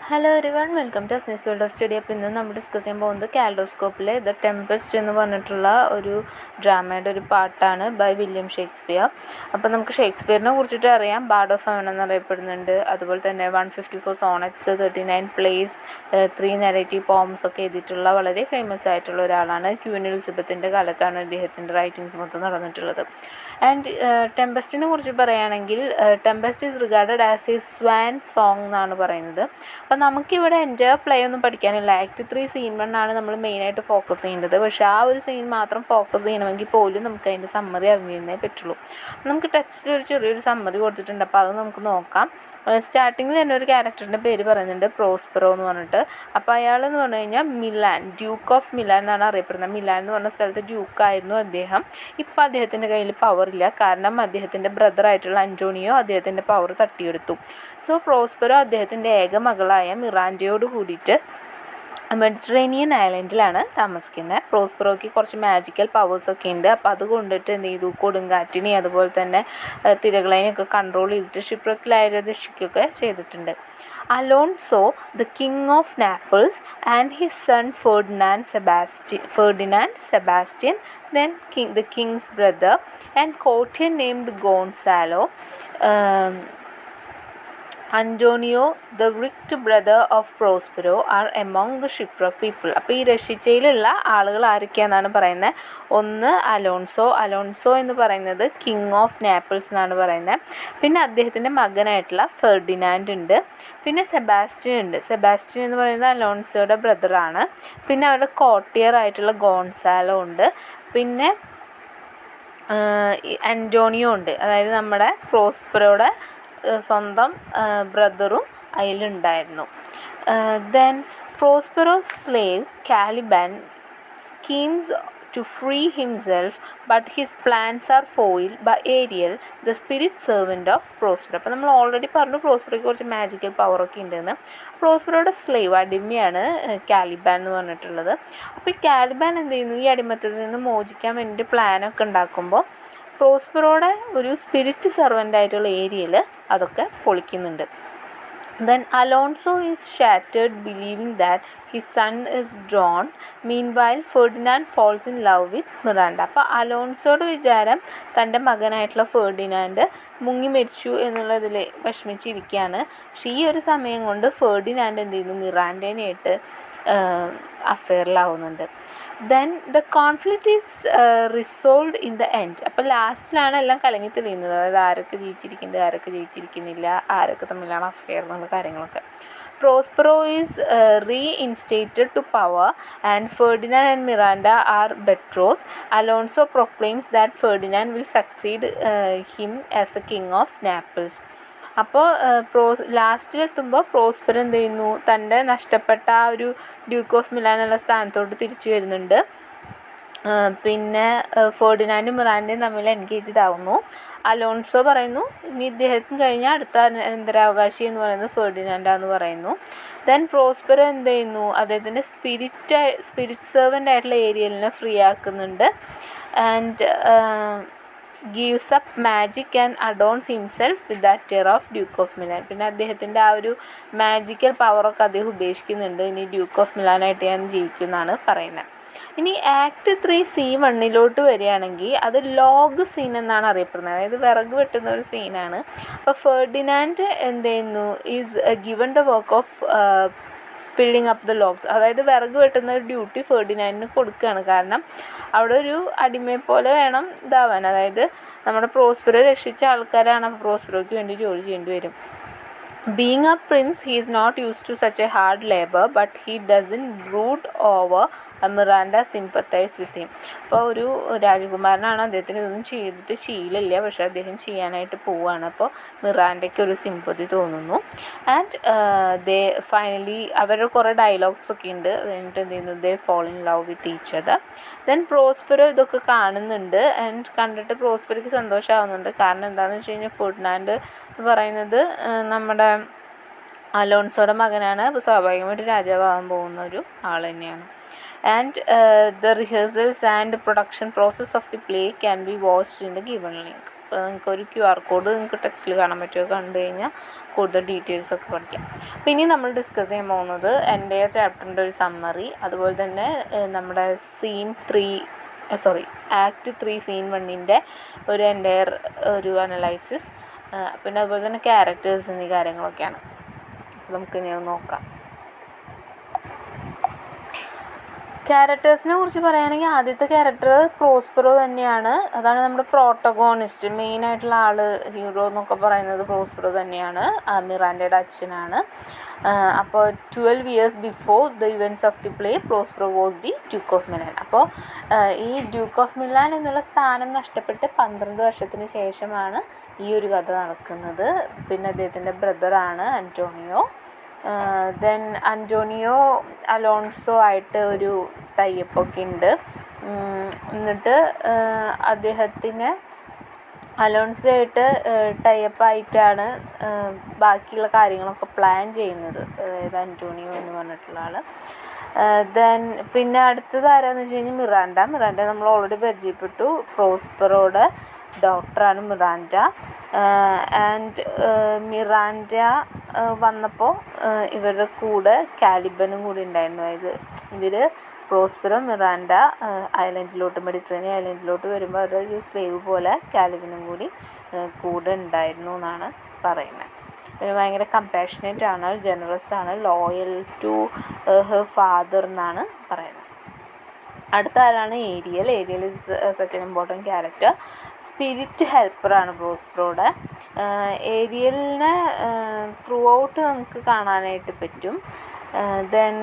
Hello everyone, welcome to Sniss world of study. അപ്പോൾ ഇന്ന് നമ്മൾ ഡിസ്കസ് ചെയ്യാൻ പോകുന്നത് കാലിഡോസ്കോപ്പിലെ ദ ടെമ്പസ്റ്റ് എന്ന് പറഞ്ഞിട്ടുള്ള ഒരു ഡ്രാമയുടെ ഒരു പാർട്ടാണ് ബൈ വില്യം ഷേക്സ്പിയർ. അപ്പോൾ നമുക്ക് ഷേക്സ്പിയറിനെ കുറിച്ചിട്ട് അറിയാം. ബാർഡ് ഓഫ് ഹെവൻ എന്നറിയപ്പെടുന്നുണ്ട്. അതുപോലെ തന്നെ 154 സോണറ്റ്സ്, 39 പ്ലേസ്, 3 നെറേറ്റീവ് പോംസ് ഒക്കെ എഴുതിയിട്ടുള്ള വളരെ ഫേമസ് ആയിട്ടുള്ള ഒരാളാണ്. ക്വീൻ എലിസബത്തിൻ്റെ കാലത്താണ് ഇദ്ദേഹത്തിൻ്റെ റൈറ്റിങ്സ് മൊത്തം നടന്നിട്ടുള്ളത്. ആൻഡ് ടെമ്പസ്റ്റിനെ കുറിച്ച് പറയുകയാണെങ്കിൽ Tempest is regarded as A swan song എന്നാണ് പറയുന്നത്. അപ്പം നമുക്കിവിടെ എൻ്റെ പ്ലേ ഒന്നും പഠിക്കാനില്ല. ആക്ട് 3 സീൻ 1 ആണ് നമ്മൾ മെയിനായിട്ട് ഫോക്കസ് ചെയ്യേണ്ടത്. പക്ഷേ ആ ഒരു സീൻ മാത്രം ഫോക്കസ് ചെയ്യണമെങ്കിൽ പോലും നമുക്ക് അതിൻ്റെ സമ്മറി അറിഞ്ഞിരുന്നേ പറ്റുള്ളൂ. നമുക്ക് ടെക്സ്റ്റിൽ ഒരു ചെറിയൊരു സമ്മറി കൊടുത്തിട്ടുണ്ട്. അപ്പോൾ അത് നമുക്ക് നോക്കാം. സ്റ്റാർട്ടിങ്ങിൽ തന്നെ ഒരു ക്യാരക്ടറിൻ്റെ പേര് പറയുന്നുണ്ട്, പ്രോസ്പെറോ എന്ന് പറഞ്ഞിട്ട്. അപ്പോൾ അയാളെന്ന് പറഞ്ഞു കഴിഞ്ഞാൽ മിലാൻ, ഡ്യൂക്ക് ഓഫ് മിലാൻ എന്നാണ് അറിയപ്പെടുന്നത്. മിലാൻ എന്ന് പറഞ്ഞ സ്ഥലത്ത് ഡ്യൂക്കായിരുന്നു അദ്ദേഹം. ഇപ്പോൾ അദ്ദേഹത്തിൻ്റെ കയ്യിൽ പവറില്ല, കാരണം അദ്ദേഹത്തിൻ്റെ ബ്രദറായിട്ടുള്ള അന്റോണിയോ അദ്ദേഹത്തിൻ്റെ പവർ തട്ടിയെടുത്തു. സോ പ്രോസ്പെറോ അദ്ദേഹത്തിൻ്റെ ഏക മകളായ മിറാൻഡയോട് കൂടിയിട്ട് മെഡിറ്ററേനിയൻ ഐലൻഡിലാണ് താമസിക്കുന്നത്. പ്രോസ്പെറോയ്ക്ക് കുറച്ച് മാജിക്കൽ പവേഴ്സൊക്കെ ഉണ്ട്. അപ്പോൾ അത് കൊണ്ടിട്ട് എന്ത് ചെയ്തു, കൊടുങ്കാറ്റിനെയും അതുപോലെ തന്നെ തിരകളെയൊക്കെ കൺട്രോൾ ചെയ്തിട്ട് ഷിപ്രക്കിലായ രക്ഷിക്കുകയൊക്കെ ചെയ്തിട്ടുണ്ട്. Alonso, the king of Naples, and his son Ferdinand Sebastian, then the king's brother, and courtier named Gonzalo, Antonio, the wicked brother of Prospero, are among the shipwreck people. അപ്പോൾ ഈ രക്ഷിച്ചയിലുള്ള ആളുകൾ ആരൊക്കെയാണെന്നാണ് പറയുന്നത്. ഒന്ന് അലോൺസോ എന്ന് പറയുന്നത് കിങ് ഓഫ് നാപ്പിൾസ് എന്നാണ് പറയുന്നത്. പിന്നെ അദ്ദേഹത്തിൻ്റെ മകനായിട്ടുള്ള ഫെർഡിനാൻഡ് ഉണ്ട്. പിന്നെ സെബാസ്റ്റ്യൻ ഉണ്ട്. സെബാസ്റ്റ്യൻ എന്ന് പറയുന്നത് അലോൺസോയുടെ ബ്രദറാണ്. പിന്നെ അവരുടെ കോർട്ടിയർ ആയിട്ടുള്ള ഗോൺസാലോ ഉണ്ട്. പിന്നെ അന്റോണിയോ ഉണ്ട്, അതായത് നമ്മുടെ പ്രോസ്പെറോയുടെ സ്വന്തം ബ്രദറും അതിലുണ്ടായിരുന്നു. Then Prospero's slave Caliban schemes to free himself, but his plans are foiled by Ariel, the spirit servant of Prospero. അപ്പോൾ നമ്മൾ ഓൾറെഡി പറഞ്ഞു പ്രോസ്പെറോയ്ക്ക് കുറച്ച് മാജിക്കൽ പവറൊക്കെ ഉണ്ടെന്ന്. പ്രോസ്പെറോയുടെ സ്ലേവ് അടിമയാണ് കാലിബാൻ എന്ന് പറഞ്ഞിട്ടുള്ളത്. അപ്പോൾ ഈ കാലിബാൻ എന്ത് ചെയ്യുന്നു, ഈ അടിമത്തത്തിൽ നിന്ന് മോചിക്കാൻ വേണ്ടിയിട്ട് പ്ലാനൊക്കെ ഉണ്ടാക്കുമ്പോൾ പ്രോസ്പെറോയുടെ ഒരു സ്പിരിറ്റ് സെർവൻ്റ് ആയിട്ടുള്ള ഏരിയയിൽ അതൊക്കെ പൊളിക്കുന്നുണ്ട്. Then Alonso is shattered, believing that his son is drowned. Meanwhile, Ferdinand falls in love with Miranda. അപ്പോൾ അലോൺസോയുടെ വിചാരം തൻ്റെ മകനായിട്ടുള്ള ഫെർഡിനാൻഡ് മുങ്ങി മരിച്ചു എന്നുള്ളതിൽ വിഷമിച്ചിരിക്കുകയാണ്. പക്ഷേ ഈ ഒരു സമയം കൊണ്ട് ഫെർഡിനാൻഡ് എന്ത് ചെയ്യുന്നു, മിറാൻഡേനായിട്ട് അഫെയറിലാവുന്നുണ്ട്. Then the conflict is resolved in the end. അപ്പോൾ ലാസ്റ്റിലാണ് എല്ലാം കലങ്ങി തെളിയുന്നത്, അതായത് ആരൊക്കെ ജയിച്ചിരിക്കുന്നുണ്ട്, ആരൊക്കെ ജയിച്ചിരിക്കുന്നില്ല, ആരൊക്കെ തമ്മിലാണ് അഫെയർ എന്നുള്ള കാര്യങ്ങളൊക്കെ. Prospero is reinstated to power and Ferdinand and Miranda are betroth. Alonso proclaims that Ferdinand will succeed him as a king of Naples. അപ്പോൾ ലാസ്റ്റിലെത്തുമ്പോൾ പ്രോസ്പെറോ എന്ത് ചെയ്യുന്നു, തൻ്റെ നഷ്ടപ്പെട്ട ആ ഒരു ഡ്യൂക്ക് ഓഫ് മിലാൻ എന്നുള്ള സ്ഥാനത്തോട്ട് തിരിച്ചു വരുന്നുണ്ട്. പിന്നെ ഫെർഡിനാൻഡും മിറാൻഡയും തമ്മിൽ എൻഗേജ്ഡ് ആവുന്നു. അലോൺസോ പറയുന്നു ഇനി ഇദ്ദേഹത്തിന് കഴിഞ്ഞാൽ അടുത്ത അനന്തരാവകാശി എന്ന് പറയുന്നത് ഫെർഡിനാൻഡാന്ന് പറയുന്നു. ദെൻ പ്രോസ്പെറോ എന്ത് ചെയ്യുന്നു, അദ്ദേഹത്തിൻ്റെ സ്പിരിറ്റ് സെർവൻ്റ് ആയിട്ടുള്ള ഏരിയലിനെ ഫ്രീ ആക്കുന്നുണ്ട്. And gives up magic and adorns himself with that tier of Duke of Milan. പിന്നെ അദ്ദേഹത്തിൻ്റെ ആ ഒരു മാജിക്കൽ പവറൊക്കെ അദ്ദേഹം ഉപേക്ഷിക്കുന്നുണ്ട്. ഇനി ഡ്യൂക്ക് ഓഫ് മിലാനായിട്ട് ഞാൻ ജീവിക്കുമെന്നാണ് പറയുന്നത്. ഇനി ആക്ട് 3 സീൻ 1 വരികയാണെങ്കിൽ അത് ലോഗ് സീൻ എന്നാണ് അറിയപ്പെടുന്നത്, അതായത് വിറക് വെട്ടുന്ന ഒരു സീനാണ്. അപ്പോൾ ഫെർഡിനാൻഡ് എന്ത് ചെയ്യുന്നു, is given the work of piling up the logs, അതായത് വിറക് വെട്ടുന്ന ഒരു ഡ്യൂട്ടി ഫെർഡിനാൻഡിന് കൊടുക്കുകയാണ്. കാരണം അവിടെ ഒരു അടിമയെ പോലെ വേണം ഇതാവാൻ, അതായത് നമ്മുടെ പ്രോസ്പെറോ രക്ഷിച്ച ആൾക്കാരാണ്, അപ്പോൾ പ്രോസ്പെറോയ്ക്ക് വേണ്ടി ജോലി ചെയ്യേണ്ടി വരും. Being a prince, he is not used to such a hard labor, but he doesn't brood over. Miranda sympathise with him. അപ്പോൾ ഒരു രാജകുമാരനാണ്, അദ്ദേഹത്തിന് ഇതൊന്നും ചെയ്തിട്ട് ശീലമില്ല, പക്ഷേ അദ്ദേഹം ചെയ്യാനായിട്ട് പോവുകയാണ്. അപ്പോൾ മിറാൻഡയ്ക്ക് ഒരു സിമ്പതി തോന്നുന്നു. ആൻഡ് ദേ ഫൈനലി അവരുടെ കുറേ ഡയലോഗ്സ് ഒക്കെ ഉണ്ട്. എന്നിട്ട് എന്ത് ചെയ്യുന്നു, they fall in love with each other. Then Prospero ഇതൊക്കെ കാണുന്നുണ്ട്. ആൻഡ് കണ്ടിട്ട് പ്രോസ്പെറോയ്ക്ക് സന്തോഷമാകുന്നുണ്ട്. കാരണം എന്താണെന്ന് വെച്ച് കഴിഞ്ഞാൽ ഫെർഡിനാൻഡ് എന്ന് പറയുന്നത് നമ്മുടെ അലോൺസോയുടെ മകനാണ്. അപ്പോൾ സ്വാഭാവികമായിട്ട് രാജാവാകാൻ പോകുന്ന ഒരു ആൾ തന്നെയാണ്. And the rehearsals and production process of the play can be watched in the given link. നിങ്ങൾക്കൊരു QR കോഡ് നിങ്ങൾക്ക് ടെക്സ്റ്റിൽ കാണാൻ പറ്റുമോ, കണ്ടു കഴിഞ്ഞാൽ കൂടുതൽ ഡീറ്റെയിൽസൊക്കെ പഠിക്കാം. അപ്പോൾ ഇനി നമ്മൾ ഡിസ്കസ് ചെയ്യാൻ പോകുന്നത് എൻ്റെ ചാപ്റ്ററിൻ്റെ ഒരു സമ്മറി, അതുപോലെ തന്നെ നമ്മുടെ ആക്ട് 3 സീൻ 1ൻ്റെ ഒരു എൻ്റയർ ഒരു അനലൈസിസ്, പിന്നെ അതുപോലെ തന്നെ ക്യാരക്ടേഴ്സ് എന്നീ കാര്യങ്ങളൊക്കെയാണ്. നമുക്കിനി ഒന്ന് നോക്കാം. ക്യാരക്ടേഴ്സിനെ കുറിച്ച് പറയുകയാണെങ്കിൽ ആദ്യത്തെ ക്യാരക്ടർ പ്രോസ്പെറോ തന്നെയാണ്. അതാണ് നമ്മുടെ പ്രോട്ടഗോണിസ്റ്റ്, മെയിനായിട്ടുള്ള ആൾ, ഹീറോ എന്നൊക്കെ പറയുന്നത് പ്രോസ്പെറോ തന്നെയാണ്. മിറാൻഡയുടെ അച്ഛനാണ്. അപ്പോൾ 12 years before the events of the play Prospero was the Duke of Milan. അപ്പോൾ ഈ ഡ്യൂക്ക് ഓഫ് മിലാൻ എന്നുള്ള സ്ഥാനം നഷ്ടപ്പെട്ട് 12 വർഷത്തിന് ശേഷമാണ് ഈ ഒരു കഥ നടക്കുന്നത്. പിന്നെ അദ്ദേഹത്തിൻ്റെ ബ്രദറാണ് അന്റോണിയോ. ദെൻ അന്റോണിയോ അലോൺസോ ആയിട്ട് ഒരു ടൈപ്പൊക്കെ ഉണ്ട്. എന്നിട്ട് അദ്ദേഹത്തിന് അലോൺസോ ആയിട്ട് ടൈപ്പായിട്ടാണ് ബാക്കിയുള്ള കാര്യങ്ങളൊക്കെ പ്ലാൻ ചെയ്യുന്നത്, അതായത് അന്റോണിയോ എന്ന് പറഞ്ഞിട്ടുള്ള ആൾ. ദെൻ പിന്നെ അടുത്തത് ആരാന്ന് വെച്ച് കഴിഞ്ഞാൽ മിറാൻഡ നമ്മൾ ഓൾറെഡി പരിചയപ്പെട്ടു. പ്രോസ്പെറോയുടെ ഡോക്ടറാണ് മിറാൻഡ. ആൻഡ് മിറാൻഡ വന്നപ്പോൾ ഇവരുടെ കൂടെ കാലിബനും കൂടി ഉണ്ടായിരുന്നു. അതായത് ഇവർ പ്രോസ്പെറോ മിറാൻഡ മെഡിറ്ററേനിയൻ ഐലൻഡിലോട്ട് വരുമ്പോൾ അവരുടെ ഒരു സ്ലേവ് പോലെ കാലിബനും കൂടി കൂടെ ഉണ്ടായിരുന്നു എന്നാണ് പറയുന്നത്. ഒരു ഭയങ്കര കമ്പാഷനേറ്റ് ആണ്, ജനറസ് ആണ്, ലോയൽ ടു ഹെർ ഫാദർ എന്നാണ് പറയുന്നത്. അടുത്ത ആരാണ് Ariel is such an important character. Spirit ഹെൽപ്പറാണ് പ്രോസ്പെറോയുടെ. ഏരിയലിനെ ത്രൂ ഔട്ട് നമുക്ക് കാണാനായിട്ട് പറ്റും. ദെൻ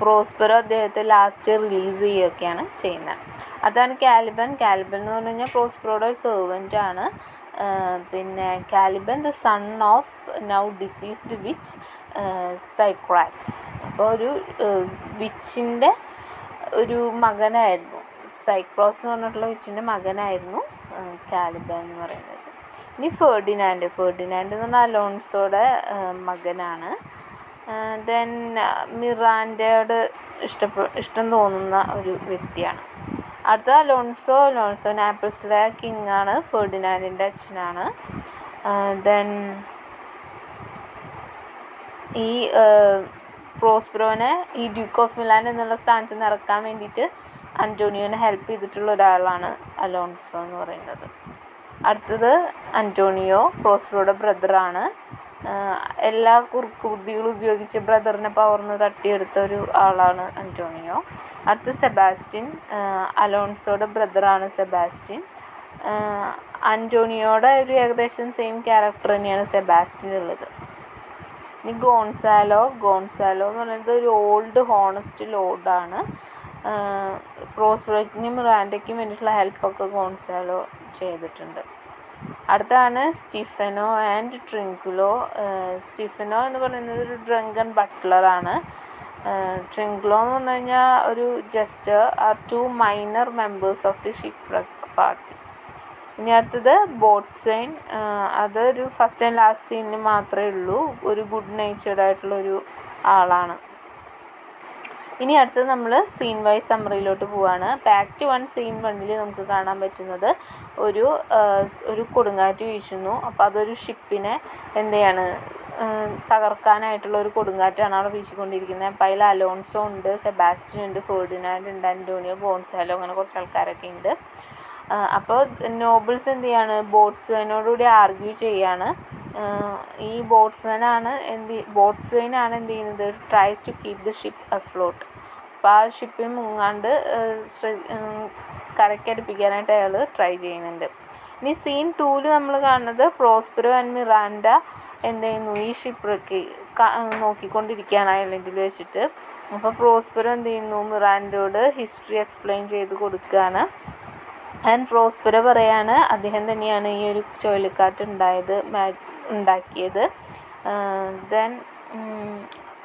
പ്രോസ്പെറോ അദ്ദേഹത്തെ ലാസ്റ്റ് റിലീസ് ചെയ്യുകയൊക്കെയാണ് ചെയ്യുന്നത്. അതാണ് കാലിബൻ എന്ന് പറഞ്ഞു കഴിഞ്ഞാൽ പ്രോസ്പെറോയുടെ ഒരു സെർവൻ്റ് ആണ്. പിന്നെ Caliban the son of now deceased witch Sycorax. അപ്പോൾ ഒരു വിച്ചിൻ്റെ ഒരു മകനായിരുന്നു, സൈക്രോസ് എന്ന് പറഞ്ഞിട്ടുള്ള വിച്ചിൻ്റെ മകനായിരുന്നു കാലിബൻ എന്ന് പറയുന്നത്. ഇനി ഫെർഡിനാൻഡ് എന്ന് പറഞ്ഞാൽ അലോൺസോയുടെ മകനാണ്. ദെൻ മിറാൻഡയോട് ഇഷ്ടം തോന്നുന്ന ഒരു വ്യക്തിയാണ്. അടുത്ത അലോൺസോ നാപ്പിൾസിലെ കിങ് ആണ്, ഫെർഡിനാൻഡിൻ്റെ അച്ഛനാണ്. ദെൻ ഈ പ്രോസ്പെറോനെ ഈ ഡ്യൂക്ക് ഓഫ് മിലാൻ എന്നുള്ള സ്ഥാനത്ത് നിന്ന് ഇറക്കാൻ വേണ്ടിയിട്ട് അന്റോണിയോനെ ഹെൽപ്പ് ചെയ്തിട്ടുള്ള ഒരാളാണ് അലോൺസോ എന്ന് പറയുന്നത്. അടുത്തത് അന്റോണിയോ പ്രോസ്പെറോയുടെ ബ്രദറാണ്. എല്ലാ കുറുക്കുബുദ്ധികളും ഉപയോഗിച്ച് ബ്രദറിനെ പവർന്ന് തട്ടിയെടുത്ത ഒരു ആളാണ് അന്റോണിയോ. അടുത്ത സെബാസ്റ്റ്യൻ, അലോൺസോയുടെ ബ്രദറാണ് സെബാസ്റ്റ്യൻ. അന്റോണിയോയുടെ ഒരു ഏകദേശം സെയിം ക്യാരക്ടർ തന്നെയാണ് സെബാസ്റ്റ്യനുള്ളത്. ഇനി ഗോൺസാലോ എന്ന് പറയുന്നത് ഒരു ഓൾഡ് ഹോണസ്റ്റ് ലോർഡാണ്. പ്രോസ്പെറോയ്ക്കും മിറാൻഡയ്ക്കും വേണ്ടിയിട്ടുള്ള ഹെൽപ്പൊക്കെ ഗോൺസാലോ ചെയ്തിട്ടുണ്ട്. അടുത്താണ് സ്റ്റിഫനോ ആൻഡ് ട്രിങ്കുലോ. സ്റ്റിഫനോ എന്ന് പറയുന്നത് ഒരു ഡ്രങ്കൺ ബട്ട്ലറാണ്. ട്രിങ്കുലോ എന്ന് പറഞ്ഞു കഴിഞ്ഞാൽ ഒരു jester are 2 minor members of the shipwreck party. ഇനി അടുത്തത് ബോട്ട്സ്വൈൻ. അതൊരു ഫസ്റ്റ് ആൻഡ് ലാസ്റ്റ് സീനിന് മാത്രമേ ഉള്ളൂ, ഒരു ഗുഡ് നേച്ചേർഡ് ആയിട്ടുള്ളൊരു ആളാണ്. ഇനി അടുത്തത് നമ്മൾ സീൻ വൈസ് സമ്മറിയിലോട്ട് പോവുകയാണ്. ആക്ട് 1 സീൻ 1 നമുക്ക് കാണാൻ പറ്റുന്നത് ഒരു കൊടുങ്കാറ്റ് വീശുന്നു. അപ്പോൾ അതൊരു ഷിപ്പിനെ തകർക്കാനായിട്ടുള്ള ഒരു കൊടുങ്കാറ്റാണ് അവിടെ വീശിക്കൊണ്ടിരിക്കുന്നത്. അപ്പോൾ അതിൽ അലോൺസോ ഉണ്ട്, സെബാസ്റ്റ്യൻ ഉണ്ട്, ഫെർഡിനാൻഡ് ഉണ്ട്, അന്റോണിയോ, ഗോൺസാലോ, അങ്ങനെ കുറച്ച് ആൾക്കാരൊക്കെ ഉണ്ട്. അപ്പോൾ നോബിൾസ് ബോട്ട്സ്വൈനോടുകൂടി ആർഗ്യൂ ചെയ്യാണ്. ഈ ബോട്ട്സ്വൈനാണ് എന്ത് ചെയ്യുന്നത്, tries to keep the ship afloat. അപ്പോൾ ആ ഷിപ്പിൽ മുങ്ങാണ്ട് കരയ്ക്കടുപ്പിക്കാനായിട്ട് അയാൾ ട്രൈ ചെയ്യുന്നുണ്ട്. ഇനി സീൻ 2 നമ്മൾ കാണുന്നത് പ്രോസ്പെറോ ആൻഡ് മിറാൻഡ ഈ ഷിപ്പ്‌റെക്ക് നോക്കിക്കൊണ്ടിരിക്കുകയാണ് ഐലൻഡിൽ വെച്ചിട്ട്. അപ്പോൾ പ്രോസ്പെറോ മിറാൻഡയോട് ഹിസ്റ്ററി എക്സ്പ്ലെയിൻ ചെയ്ത് കൊടുക്കുകയാണ്. ആൻഡ് പ്രോസ്പെറോ പറയാണ് അദ്ദേഹം തന്നെയാണ് ഈ ഒരു ചുഴലിക്കാറ്റ് ഉണ്ടാക്കിയത്. ദെൻ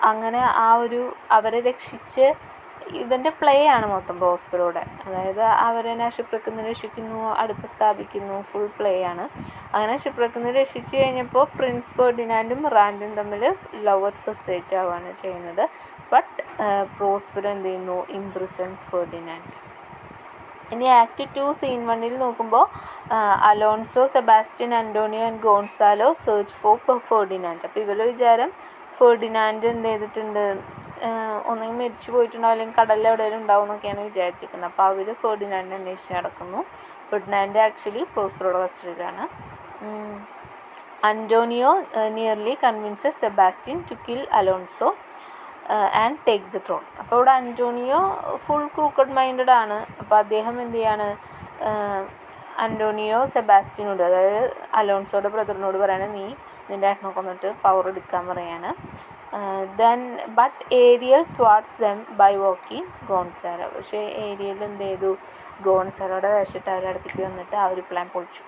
അങ്ങനെ അവരെ രക്ഷിച്ച് ഇവൻ്റെ പ്ലേ ആണ് മൊത്തം പ്രോസ്പെറോയുടെ. അതായത് അവരെ ഷിപ്പ്‌റെക്കിൽ നിന്ന് രക്ഷിക്കുന്നു, അടുപ്പ് സ്ഥാപിക്കുന്നു, ഫുൾ പ്ലേ ആണ്. അങ്ങനെ ഷിപ്പ്‌റെക്കിൽ നിന്ന് രക്ഷിച്ച് കഴിഞ്ഞപ്പോൾ പ്രിൻസ് ഫെർഡിനാൻഡും മിറാൻഡയും തമ്മിൽ ലവ് അറ്റ് ഫസ്റ്റ് സൈറ്റ് ആവുകയാണ് ചെയ്യുന്നത്. But Prospero imprisons Ferdinand. ഇനി ആക്ട് 2 സീൻ 1 നോക്കുമ്പോൾ Alonso, Sebastian, Antonio and Gonzalo search for Ferdinand. അപ്പോൾ ഇവരുടെ വിചാരം ഫെർഡിനാൻഡ് എന്ത് ചെയ്തിട്ടുണ്ട്, ഒന്നെങ്കിൽ മരിച്ചു പോയിട്ടുണ്ടാവും അല്ലെങ്കിൽ കടലിൽ എവിടെയെങ്കിലും ഉണ്ടാവും എന്നൊക്കെയാണ് വിചാരിച്ചിരിക്കുന്നത്. അപ്പോൾ അവർ ഫെർഡിനാൻഡിനെ അന്വേഷിച്ച് നടക്കുന്നു. ഫെർഡിനാൻഡ് ആക്ച്വലി പ്രോസ്പെറോയുടെ കസ്റ്റഡിയിലാണ്. Antonio nearly convinces Sebastian to kill Alonso and take the throne. അപ്പോൾ ഇവിടെ അന്റോണിയോ ഫുൾ ക്രൂക്കഡ് മൈൻഡഡ് ആണ്. അപ്പോൾ അദ്ദേഹം എന്ത് ചെയ്യാണ്, അന്റോണിയോ സെബാസ്റ്റ്യനോട്, അതായത് അലോൺസോയുടെ ബ്രദറിനോട് പറയാണ്, നീ നിൻ്റെ ഏട്ടനെ കൊന്നിട്ട് പവർ എടുക്കാൻ പറയാണ്. Then but Ariel thwarts them by waking Gonzalo. പക്ഷേ ഏരിയൽ എന്ത് ചെയ്തു, ഗോൺസാലോയുടെ വേഷിട്ട് അവരുടെ അടുത്തേക്ക് വന്നിട്ട് ആ ഒരു പ്ലാൻ പൊളിച്ചു.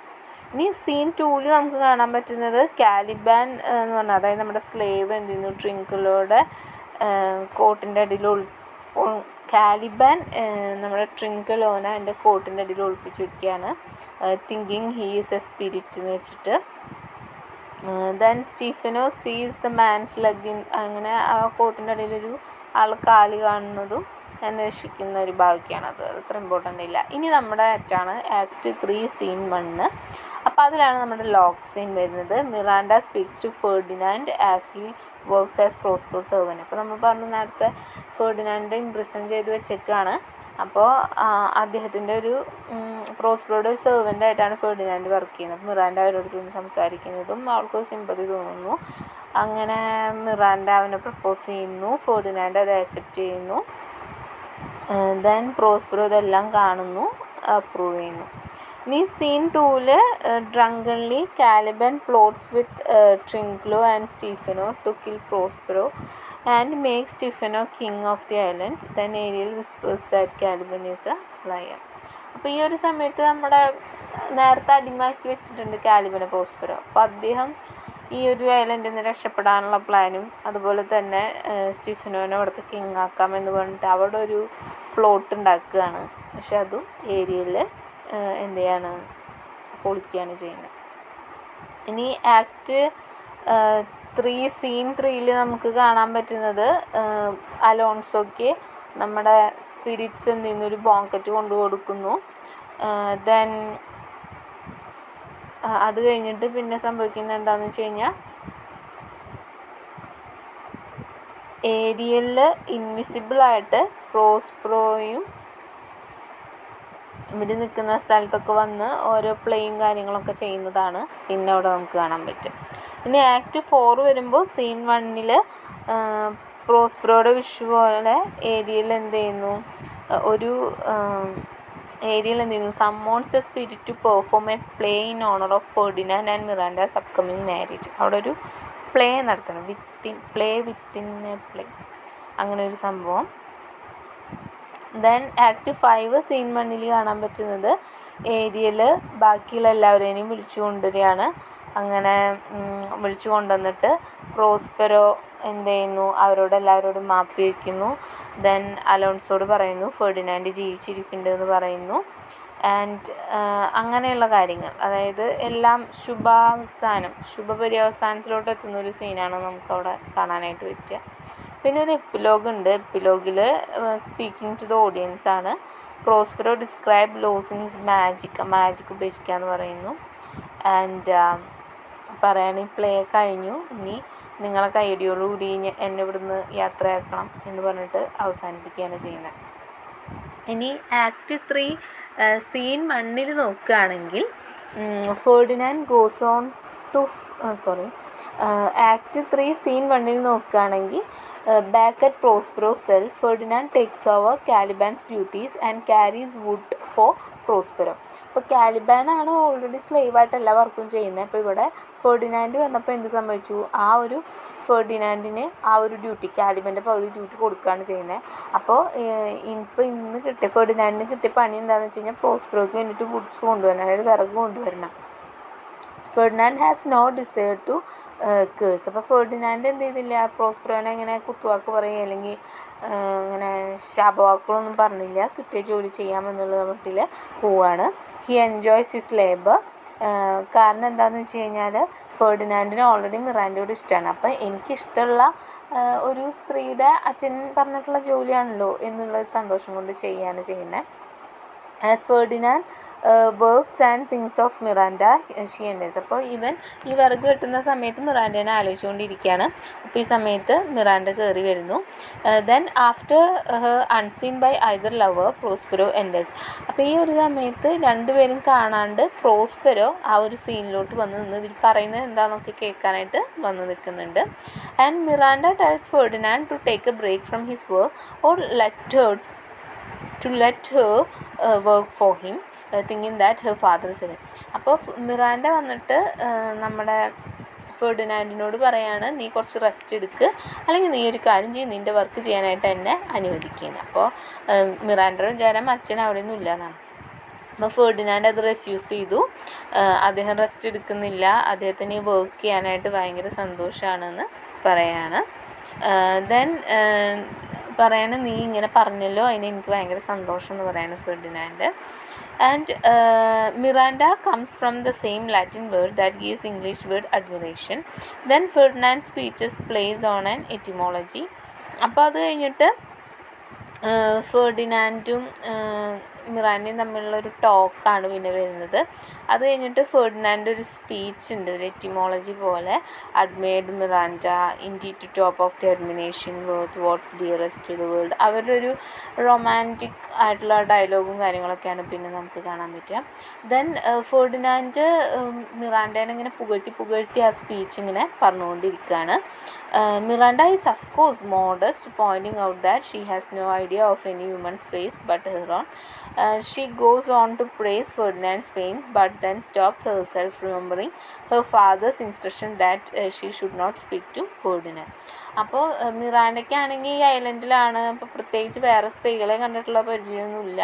ഇനി സീൻ 2 നമുക്ക് കാണാൻ പറ്റുന്നത് കാലിബാൻ എന്ന് പറഞ്ഞാൽ, അതായത് നമ്മുടെ സ്ലേവ് എന്ത് ചെയ്യുന്നു, ട്രിങ്കിളോയുടെ കോട്ടിൻ്റെ അടിയിൽ കാലിബാൻ നമ്മുടെ ട്രിങ്കിളോനെ എൻ്റെ കോട്ടിൻ്റെ അടിയിൽ ഒളിപ്പിച്ച് വയ്ക്കുകയാണ്, thinking he is A spirit എന്ന് വെച്ചിട്ട്. ദെൻ സ്റ്റീഫനോ സീസ് ദ മാൻസ് ലെഗ്. അങ്ങനെ ആ കോട്ടിൻ്റെ അടിയിലൊരു ആൾ കാല് കാണുന്നതും അന്വേഷിക്കുന്ന ഒരു ഭാഗ്യമാണത്. അത്ര ഇമ്പോർട്ടൻ്റ് ഇല്ല. ഇനി നമ്മുടെ ആക്റ്റാണ് ആക്ട് 3 സീൻ 1. അപ്പോൾ അതിലാണ് നമ്മുടെ ലോക്ക് സീൻ വരുന്നത്. Miranda speaks to Ferdinand as he works as Prospero servant. അപ്പോൾ നമ്മൾ പറഞ്ഞു നേരത്തെ ഫെർഡിനാൻഡ് ഇംപ്രിസൺ ചെയ്ത് വെച്ചേക്കാണ്. അപ്പോൾ അദ്ദേഹത്തിൻ്റെ ഒരു പ്രോസ്പെറോയുടെ ഒരു സെർവൻ്റ് ആയിട്ടാണ് ഫെർഡിനാൻഡ് വർക്ക് ചെയ്യുന്നത്. അപ്പോൾ മിറാൻഡ അവരോട് ചെന്ന് സംസാരിക്കുന്നതും അവൾക്ക് സിമ്പതി തോന്നുന്നു. അങ്ങനെ മിറാൻഡ അവനെ പ്രപ്പോസ് ചെയ്യുന്നു. ഫെർഡിനാൻഡ് അത് ആക്സെപ്റ്റ് ചെയ്യുന്നു. ദെൻ പ്രോസ്പെറോ ഇതെല്ലാം കാണുന്നു, അപ്രൂവ് ചെയ്യുന്നു. ഇനി scene 2 drunkenly Caliban plots with Trinculo and Stephano to kill Prospero and make Stephano king of the island. Then Ariel whispers that Caliban is a liar. അപ്പോൾ ഈ ഒരു സമയത്ത് നമ്മുടെ നേരത്തെ അടിമാക്കി വെച്ചിട്ടുണ്ട് കാലിബനെ പ്രോസ്പെറോ. അപ്പോൾ അദ്ദേഹം ഈ ഒരു ഐലൻഡിൽ നിന്ന് രക്ഷപ്പെടാനുള്ള പ്ലാനും അതുപോലെ തന്നെ സ്റ്റീഫനോനെ അവിടുത്തെ കിങ് ആക്കാമെന്ന് പറഞ്ഞിട്ട് അവിടെ ഒരു പ്ലോട്ട് ഉണ്ടാക്കുകയാണ്. പക്ഷെ അതും ഏരിയയിൽ എന്ത് ചെയ്യാണ്, പൊളിക്കുകയാണ് ചെയ്യുന്നത്. ഇനി ആക്ട് 3 സീൻ 3 നമുക്ക് കാണാൻ പറ്റുന്നത് അലോൺസോയ്ക്ക് നമ്മുടെ സ്പിരിറ്റ്സ് എന്ത് ചെയ്യുന്നു, ഒരു ബോങ്കറ്റ് കൊണ്ടു കൊടുക്കുന്നു. ദെൻ അത് കഴിഞ്ഞിട്ട് പിന്നെ സംഭവിക്കുന്നത് എന്താണെന്ന് വെച്ച് കഴിഞ്ഞാൽ, ഏരിയയിൽ ഇൻവിസിബിളായിട്ട് പ്രോസ്പെറോയും ഇവർ നിൽക്കുന്ന സ്ഥലത്തൊക്കെ വന്ന് ഓരോ പ്ലേയും കാര്യങ്ങളൊക്കെ ചെയ്യുന്നതാണ് പിന്നെ അവിടെ നമുക്ക് കാണാൻ പറ്റും. ഇനി ആക്ട് 4 വരുമ്പോൾ സീൻ 1 പ്രോസ്പെറോയുടെ വിഷ് പോലെ ഏരിയയിൽ എന്ത് ചെയ്യുന്നു, summons a spirit to perform a play in honour of Ferdinand and Miranda's upcoming marriage. അവിടെ ഒരു പ്ലേ നടത്തണം, പ്ലേ വിത്തിൻ എ പ്ലേ, അങ്ങനെ ഒരു സംഭവം. ദെൻ ആക്ട് 5 സീൻ 1 കാണാൻ പറ്റുന്നത് ഏരിയൽ ബാക്കിയുള്ള എല്ലാവരെയും വിളിച്ചു കൊണ്ടുവരികയാണ്. അങ്ങനെ വിളിച്ചു കൊണ്ടുവന്നിട്ട് പ്രോസ്പെറോ എന്ത് ചെയ്യുന്നു, എല്ലാവരോടും മാപ്പ് വയ്ക്കുന്നു. ദെൻ അലോൺസോട് പറയുന്നു ഫെർഡിനാൻഡ് ജീവിച്ചിരിക്കുന്നുണ്ടെന്ന് പറയുന്നു. ആൻഡ് അങ്ങനെയുള്ള കാര്യങ്ങൾ, അതായത് എല്ലാം ശുഭപര്യവസാനത്തിലോട്ട് എത്തുന്ന ഒരു സീനാണ് നമുക്കവിടെ കാണാനായിട്ട് പറ്റുക. പിന്നെ ഒരു എപ്പിലോഗ് ഉണ്ട്. എപ്പിലോഗിൽ സ്പീക്കിംഗ് ടു ദ ഓഡിയൻസ് ആണ്. Prospero describe losing his magic ഉപേക്ഷിക്കുക എന്ന് പറയുന്നു. ആൻഡ് പറയുകയാണെങ്കിൽ പ്ലേ കഴിഞ്ഞു, ഇനി നിങ്ങളെ കൈയടിയോടുകൂടി എന്നെ ഇവിടുന്ന് യാത്രയാക്കണം എന്ന് പറഞ്ഞിട്ട് അവസാനിപ്പിക്കുകയാണ് ചെയ്യുന്നത്. ഇനി ആക്ട് 3 സീൻ 1 നോക്കുകയാണെങ്കിൽ Ferdinand goes on to act 3 scene 1 നോക്കുകയാണെങ്കിൽ back at Prospero's cell, Ferdinand takes over Caliban's duties and carries wood for Prospero. അപ്പോൾ കാലിബാനാണ് ഓൾറെഡി സ്ലേവായിട്ട് എല്ലാ വർക്കും ചെയ്യുന്നത്. അപ്പോൾ ഇവിടെ ഫെർഡിനാൻഡ് വന്നപ്പോൾ എന്ത് സംഭവിച്ചു, ആ ഒരു ഫെർഡിനാൻഡിന് ആ ഒരു ഡ്യൂട്ടി, കാലിബൻ്റെ പകുതി ഡ്യൂട്ടി കൊടുക്കുകയാണ് ചെയ്യുന്നത്. അപ്പോൾ ഫെർഡിനാൻഡിന് കിട്ടിയ പണി എന്താണെന്ന് വെച്ച് കഴിഞ്ഞാൽ പ്രോസ്പെറോയ്ക്ക് വേണ്ടിയിട്ട് വുഡ്സ് കൊണ്ടുവരണം, അതായത് വിറക് കൊണ്ടുവരണം. Ferdinand has no desire to curse. അപ്പോൾ ഫെർഡിനാൻഡ് എന്ത് ചെയ്തില്ല, പ്രോസ്പെറോനെ ഇങ്ങനെ കുത്തുവാക്ക് പറയുക അല്ലെങ്കിൽ ഇങ്ങനെ ശാപവാക്കുകളൊന്നും പറഞ്ഞില്ല, കിട്ടിയ ജോലി ചെയ്യാമെന്നുള്ള മട്ടിൽ പോവാണ്. He enjoys his labour. കാരണം എന്താണെന്ന് വെച്ച് കഴിഞ്ഞാൽ ഫെർഡിനാൻഡിന് ഓൾറെഡി മിറാൻഡയോട് ഇഷ്ടമാണ്. അപ്പം എനിക്കിഷ്ടമുള്ള ഒരു സ്ത്രീയുടെ അച്ഛൻ പറഞ്ഞിട്ടുള്ള ജോലിയാണല്ലോ എന്നുള്ള സന്തോഷം കൊണ്ട് ചെയ്യുകയാണ് ചെയ്യുന്നത്. As Ferdinand works and thinks of Miranda she enters. അപ്പോൾ ഇവൻ ഈ വിറക് വെട്ടുന്ന സമയത്ത് മിറാൻഡേനെ ആലോചിച്ചുകൊണ്ടിരിക്കുകയാണ്. അപ്പോൾ ഈ സമയത്ത് മിറാൻഡ കയറി വരുന്നു. Then after unseen by either lover Prospero enters. അപ്പോൾ ഈ ഒരു സമയത്ത് രണ്ടുപേരും കാണാണ്ട് പ്രോസ്പെറോ ആ ഒരു സീനിലോട്ട് വന്ന് നിന്ന് ഇവർ പറയുന്നത് എന്താണെന്നൊക്കെ കേൾക്കാനായിട്ട് വന്ന് നിൽക്കുന്നുണ്ട്. And Miranda tells Ferdinand to take a break from his work or let her work for him, thinking that her father is away. അപ്പോൾ മിറാൻഡ വന്നിട്ട് നമ്മുടെ ഫെർഡിനാൻഡിനോട് പറയാണ്, നീ കുറച്ച് റെസ്റ്റ് എടുക്ക്, അല്ലെങ്കിൽ നീ ഒരു കാര്യം ചെയ്യും, നിൻ്റെ വർക്ക് ചെയ്യാനായിട്ട് എന്നെ അനുവദിക്കുന്നത്. അപ്പോൾ മിറാൻഡയുടെ വിചാരം അച്ഛൻ അവിടെ ഒന്നും ഇല്ല എന്നാണ്. അപ്പോൾ ഫെർഡിനാൻഡ് അത് റെഫ്യൂസ് ചെയ്തു. അദ്ദേഹം റെസ്റ്റ് എടുക്കുന്നില്ല, അദ്ദേഹത്തിന് വർക്ക് ചെയ്യാനായിട്ട് ഭയങ്കര സന്തോഷമാണെന്ന് പറയാണ്. ദെൻ പറയാണ്, നീ ഇങ്ങനെ പറഞ്ഞല്ലോ, അതിന് എനിക്ക് ഭയങ്കര സന്തോഷം എന്ന് പറയാണ് Ferdinand. And Miranda comes from the same Latin word that gives English word admiration. Then Ferdinand speeches place on an etymology. അപ്പോൾ അത് കഴിഞ്ഞിട്ട് ഫെർഡിനാൻഡും മിറാൻഡയും തമ്മിലുള്ളൊരു ടോക്കാണ് പിന്നെ വരുന്നത്. അത് കഴിഞ്ഞിട്ട് ഫെർഡിനാൻഡ് ഒരു സ്പീച്ച് ഉണ്ട്, ഒരു എറ്റിമോളജി പോലെ. Admired Miranda indeed to top of the admiration worth what's dearest to the world. അവരുടെ ഒരു റൊമാൻറ്റിക് ആയിട്ടുള്ള ഡയലോഗും കാര്യങ്ങളൊക്കെയാണ് പിന്നെ നമുക്ക് കാണാൻ പറ്റുക. ദെൻ ഫെർഡിനാൻഡ് മിറാൻഡേനെ ഇങ്ങനെ പുകഴ്ത്തി ആ സ്പീച്ച് ഇങ്ങനെ പറഞ്ഞുകൊണ്ടിരിക്കുകയാണ്. Miranda is of course modest, pointing out that she has no idea of any woman's face but her own. She goes on to praise Ferdinand's fame, but then stops herself, remembering her father's instruction that she should not speak to Ferdinand. അപ്പോൾ മിറാൻഡയ്ക്കാണെങ്കിൽ ഈ ഐലൻഡിലാണ്, അപ്പോൾ പ്രത്യേകിച്ച് വേറെ സ്ത്രീകളെ കണ്ടിട്ടുള്ള പരിചയമൊന്നുമില്ല.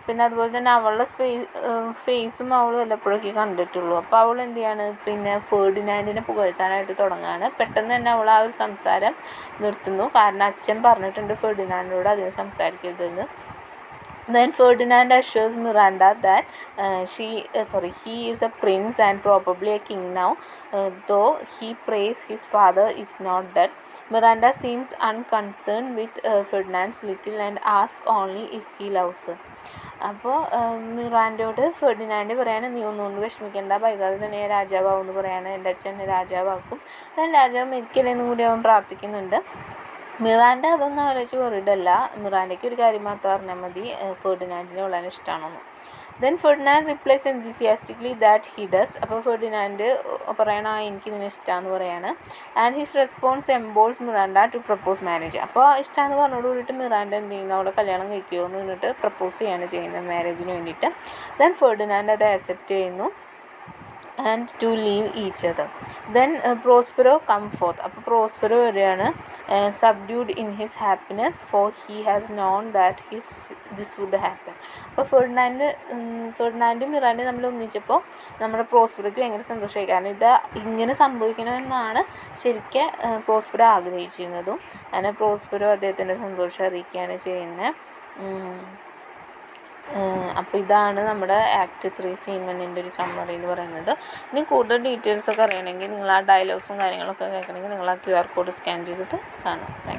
പിന്നെ അതുപോലെ തന്നെ അവളുടെ ഫേസും അവൾ വല്ലപ്പോഴൊക്കെ കണ്ടിട്ടുള്ളൂ. അപ്പോൾ അവൾ എന്ത് ചെയ്യാണ്, പിന്നെ ഫെർഡിനാൻഡിനെ പുകഴ്ത്താനായിട്ട് തുടങ്ങുകയാണ്. പെട്ടെന്ന് തന്നെ അവൾ ആ ഒരു സംസാരം നിർത്തുന്നു, കാരണം അച്ഛൻ പറഞ്ഞിട്ടുണ്ട് ഫെർഡിനാൻഡിനോട് അധികം സംസാരിക്കരുതെന്ന്. Then Ferdinand assures Miranda that he is a prince and probably a king now, though he prays his father is not dead. Miranda seems unconcerned with Ferdinand's little and asks only if he loves her. അപ്പോൾ മിറാൻഡയോട് Ferdinand പറയാണ്, നീ ഒന്നുകൊണ്ട് വിഷമിക്കേണ്ട, വൈകാതെ തന്നെ രാജാവാകും എന്ന് പറയാണ്. എൻ്റെ അച്ഛൻ രാജാവാക്കും, ഞാൻ രാജാവ് മരിക്കലേന്നും കൂടി അവൻ പ്രാർത്ഥിക്കുന്നുണ്ട്. മിറാൻഡ അതൊന്നും ആലോചിച്ച് വെറുതല്ല. മിറാൻഡയ്ക്ക് ഒരു കാര്യം മാത്രം അറിഞ്ഞാൽ മതി, ഫെർഡിനാൻഡിനെ വളരെ ഇഷ്ടമാണെന്ന്. Then Ferdinand replies enthusiastically that he does. അപ്പോൾ ഫെർഡിനാൻഡ് പറയണം, എനിക്ക് ഇതിനെ ഇഷ്ടമാണെന്ന് പറയാണ്. And his response emboldens Miranda to propose marriage. അപ്പോൾ ഇഷ്ടമാണെന്ന് പറഞ്ഞോട് കൂടിയിട്ട് മിറാൻഡ എന്ത് ചെയ്യുന്നു, അവിടെ കല്യാണം കഴിക്കുമോ എന്ന് പറഞ്ഞിട്ട് പ്രപ്പോസ് ചെയ്യാണ് ചെയ്യുന്നത് മാരേജിന് വേണ്ടിയിട്ട്. ദെൻ ഫെർഡിനാൻഡ് അത് ആക്സെപ്റ്റ് ചെയ്യുന്നു and to leave each other. Then Prospero come forth. അപ്പോൾ പ്രോസ്പെറോ വരികയാണ്, subdued in his happiness for he has known that this would happen. അപ്പോൾ ഫെർഡിനാൻഡും മിറാൻഡയും തമ്മിൽ ഒന്നിച്ചപ്പോൾ നമ്മുടെ പ്രോസ്പെറോയ്ക്ക് ഭയങ്കര സന്തോഷമായി, കാരണം ഇത് ഇങ്ങനെ സംഭവിക്കണമെന്നാണ് ശരിക്കും പ്രോസ്പെറോ ആഗ്രഹിച്ചിരുന്നതും. അങ്ങനെ പ്രോസ്പെറോ അദ്ദേഹത്തിൻ്റെ സന്തോഷം അറിയിക്കുകയാണ് ചെയ്യുന്നത്. അപ്പോൾ ഇതാണ് നമ്മുടെ ആക്ട് 3 സീൻ 1 ഒരു സമ്മറി എന്ന് പറയുന്നത്. ഇനി കൂടുതൽ ഡീറ്റെയിൽസൊക്കെ അറിയണമെങ്കിൽ നിങ്ങൾ ആ ഡയലോഗ്സും കാര്യങ്ങളൊക്കെ കേൾക്കണമെങ്കിൽ നിങ്ങൾ ആ QR കോഡ് സ്കാൻ ചെയ്തിട്ട് കാണാം. Thank you.